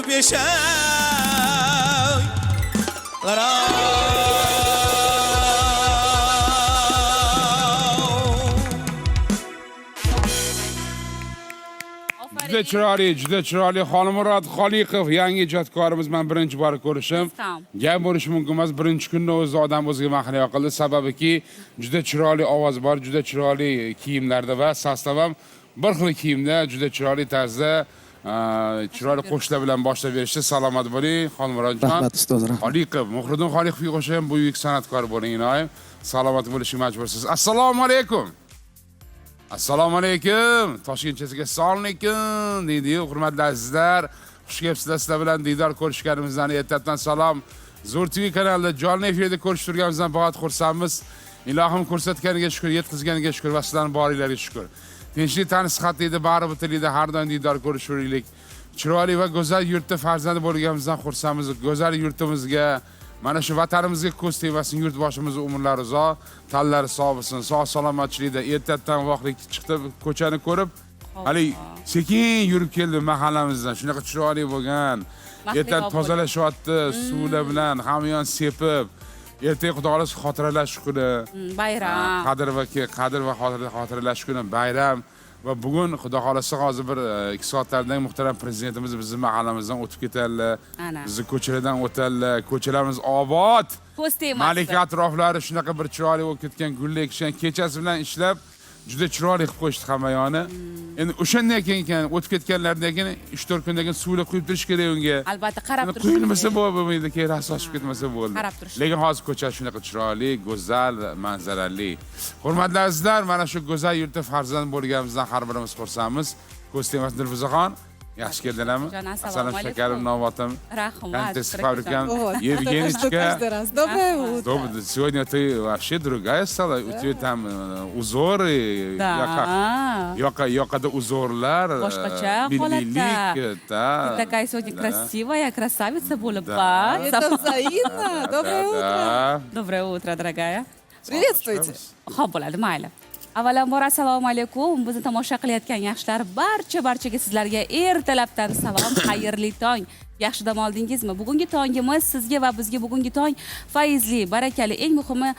beshay Juda chiroyli Xolmurod Xoliqov yangi ijodkorimiz. Men birinchi bor ko'rishim. Gap bo'lishi mumkin emas. Birinchi kunda o'zi odam o'ziga mahliyo qildi. Sababiki juda chiroyli ovoz bor, juda chiroyli kiyimlarda va sastav ham bir xil kiyimda, juda chiroyli tarzda chiroyli qo'shiqlar bilan boshlab berishdi. Salomat bo'ling, Xolmurodjon. Rahmat ustoz. Xoliqov, Muhriddin Xoliqovga o'xshagan buyuk san'atkor bo'ling, iloyim. Salomat bo'lishga majbursiz. Assalomu alaykum. Assalomu alaykum. Toshkentchasiga assalomu alaykum deydi-yu, hurmatli azizlar. Xush kelibsizlar, sizlar bilan diydor ko'rishganimizdan ertadan salom. Zo'r TV kanalida jonli efirda ko'rishib turganimizdan bag'at xursandmiz. Ilohim ko'rsatganiga shukr, yetkazganiga shukr va sizlarning boringlarga shukr. Tinchlik tanish xatlaydi, bari bitilida har doim diydor ko'rishuraylik. Chiroyli va go'zal yurtda farzand bo'lganimizdan xursandmiz. Go'zal yurtimizga, mana shu vatanimizga ko'z tegmasin, yurtboshimiz umrlari uzoq, tallari sog' bo'lsin, sog' salomatchilikda ertadan voqlik chiqdi, ko'chani ko'rib, hali sekin yurib keldi mahallamizdan. Shunaqa chiroyli bo'lgan. Ertadan tozalashyapti, suvlar bilan hamma yon sepib. Ertaga Xudo xohlasa xotiralash kuni. Bayram. Qadr va xotiralash kuni bayram. Va bugun Xudo xohlasa hozir bir 2 soatlardan muhtaram prezidentimiz bizning mahallamizdan o'tib ketadilar. Bizni ko'chalardan o'tadilar. Ko'chalarimiz obod. Ko'z tegmasdi. Malika atroflari shunaqa bir chiroyli bo'lib ketgan, gullik kechasi bilan ishlab juda chiroyli qilib qo'yishdi hamma yoni. Endi o'shandan keyin o'tib ketganlardan keyin 3-4 kundan keyin suvlar quyib turish kerak unga. Albatta qarab turish. Quyilmasa bo'lmaydi, keyin rasoshib ketmasa bo'ldi. Qarab turish. Lekin hozir ko'cha shunaqa chiroyli, go'zal, manzarali. Hurmatli azizlar, mana shu go'zal yurtda farzand bo'lganimizdan har birimiz xursandmiz. Ko'z tegmasin Dilfuzaxon. Yaxshi keldilarmi? Assalomu alaykum. Shakarim, novatim. Rahmat. Fabrikam. Евгеничка. Доброе утро. Сегодня ты вообще другая стала. У тебя там узоры. Yoqada uzorlar. Boshqacha holatda. Ты такая сегодня красивая, красавица bo'libman. Это взаимно. Доброе утро. Доброе утро, дорогая. Приветствуйте. Xo'p bo'ladi, mayli. Avvalambor assalomu alaykum. Bizni tomosha qilayotgan yaxshilar barchaga sizlarga ertalabdan salom, xayrli tong. Yaxshi dam oldingizmi? Bugungi tongimiz sizga va bizga bugungi tong fayzli, barakali, eng muhimi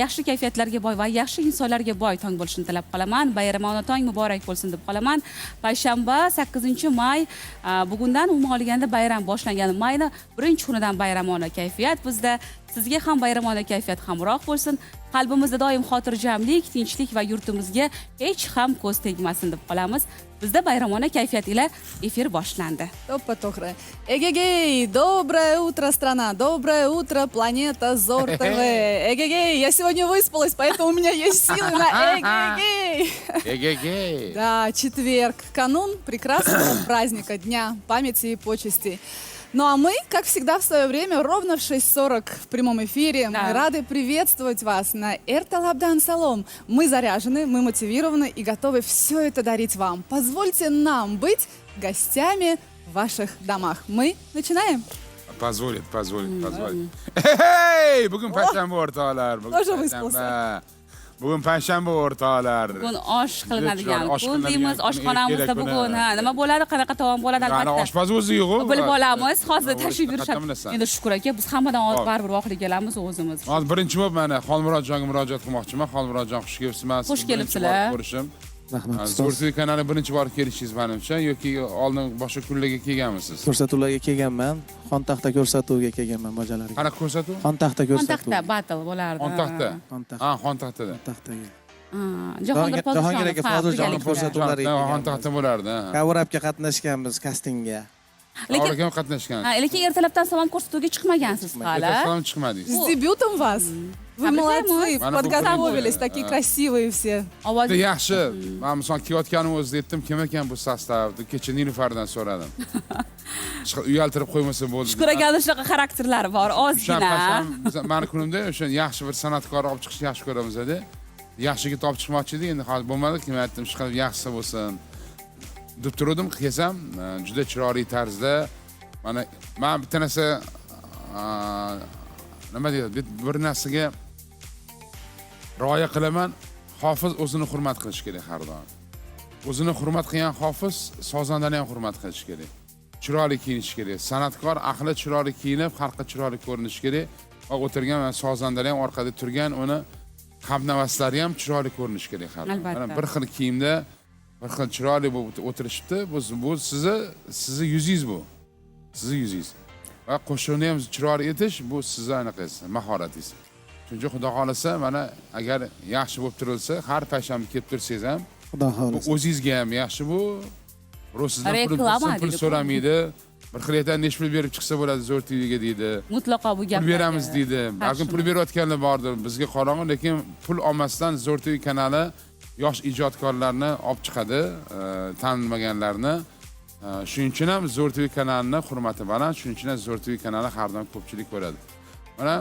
yaxshi kayfiyatlarga boy va yaxshi insonlarga boy tong bo'lishini tilab qolaman. Bayramona tong muborak bo'lsin deb qolaman. Payshanba 8-may bugundan umuman olganda bayram boshlangan. Mayning birinchi kunidan bayramona kayfiyat bizda. Sizga ham bayramona kayfiyat hamroh bo'lsin. Qalbimizda doim xotirjamlik, tinchlik va yurtimizga hech ham ko'z tegmasin deb qolamiz. Bizda bayramona kayfiyat ila efir boshlandi. Топ-потохры. Эгегей, доброе утро, страна, доброе утро, планета Зор ТВ. Эгегей, я сегодня выспалась, поэтому у меня есть силы на эгегей. Эгегей. Да, четверг, канун прекрасного праздника, Дня памяти и почести. Ну а мы, как всегда, в свое время, ровно в 6:40 в прямом эфире. Да. Мы рады приветствовать вас на Эрталабдан Салом. Мы заряжены, мы мотивированы и готовы все это дарить вам. Позвольте нам быть гостями в ваших домах. Мы начинаем. Позволит. Hey! Bugun payshanba o'rtoqlar. Тоже выспался. Bugun payshanba o'rtoqlar. Bugun osh qilinadigan kun deymiz, oshxonamizda bugun nima bo'ladi, qanaqa taom bo'ladi Qani albatta. oshpaz o'zi yo'q-ku. Bilib olamiz, hozir tashrif buyurishadi. Endi shukr aka, biz hammadan oldin baribir voqlik kelamiz o'zimiz. Hozir birinchi bo'lib mana Xolmurodjonga murojaat qilmoqchiman. Xolmurodjon xush kelibsiz. Xush kelibsizlar. Ko'rishim. Rahmat. Zo'r TV kanali birinchi bor kelishingiz menimcha yoki oldin boshqa kunlarga kelganmisiz? Ko'rsatuvlarga kelganman. Xontaxta ko'rsatuviga kelganman bajalarga. Qanaqa ko'rsatuv? Xontaxta ko'rsatuv. Xontaxta battle bo'lardi. Xontaxta. Xontaxta. Ha, Xontaxtaga. Xontaxtaga. Jahongir Jahongir aka Foziljonning ko'rsatuvlariga. Xontaxta bo'lardi. Cover-upga qatnashganmiz, kastingga. Lekin qatnashgan. Lekin ertalabdan salom ko'rsatuvga chiqmagansiz hali. Ertalab chiqmadingiz. С дебютом вас. Вы молодцы, Mana подготовились, такие красивые все. Ovoz Yaxshi. Men misol kelayotganim o'zida aytdim, kim ekan bu sostav? Kecha Nilufardan so'radim. Uyaltirib qo'ymasa bo'ldi. Shukr akaning shunaqa xarakterlari bor, ozgina. Meni kunimda o'sha yaxshi bir san'atkor olib chiqishni yaxshi ko'ramiz edi. Yaxshi yigit olib chiqmoqchi edik, endi hozir bo'lmadi. Kim aytdim, shu qilib yaxshisi bo'lsin. Deb turdim, kelsam, juda chiroyli tarzda mana men bitta narsa nima deydi, bir narsaga rioya qilaman. Hofiz o'zini hurmat qilish kerak har doim. O'zini hurmat qilgan hofiz sozandani ham hurmat qilish kerak. chiroyli kiyinish kerak. San'atkor aqli chiroyli kiyinib, xalqqa chiroyli ko'rinishi kerak. Va o'tirgan mana sozandalar ham orqada turgan uni hamnavaslari ham chiroyli ko'rinishi kerak xalq. Albatta. Mana bir xil kiyimda, bir xil chiroyli bo'lib o'tirishibdi. Bu sizni yuzingiz bu. Sizni yuzingiz. Va qo'shiqni ham chiroyli etish bu sizni anaqangiz, mahoratingiz. Chunki Xudo xolasa mana agar yaxshi bo'lib turilsa, har payshanba kelib tursangiz ham, Xudo bu xohlasa. o'zingizga ham yaxshi bu. Sizdan Reklama pul deydi. so'ramaydi. Bir xil aytadi, necha pul berib chiqsa bo'ladi Zo'r TV'ga deydi. Mutlaqo bu gap. Pul beramiz deydi. Balkim pul berayotganlar bordir. Bizga qorong'i, lekin pul olmasdan Zo'r TV kanali yosh ijodkorlarni olib chiqadi, tanilmaganlarni. Shuning uchun ham Zo'r TV kanalining hurmati baland, shuning uchun ham Zo'r TV kanali har doim ko'pchilik ko'radi. Mana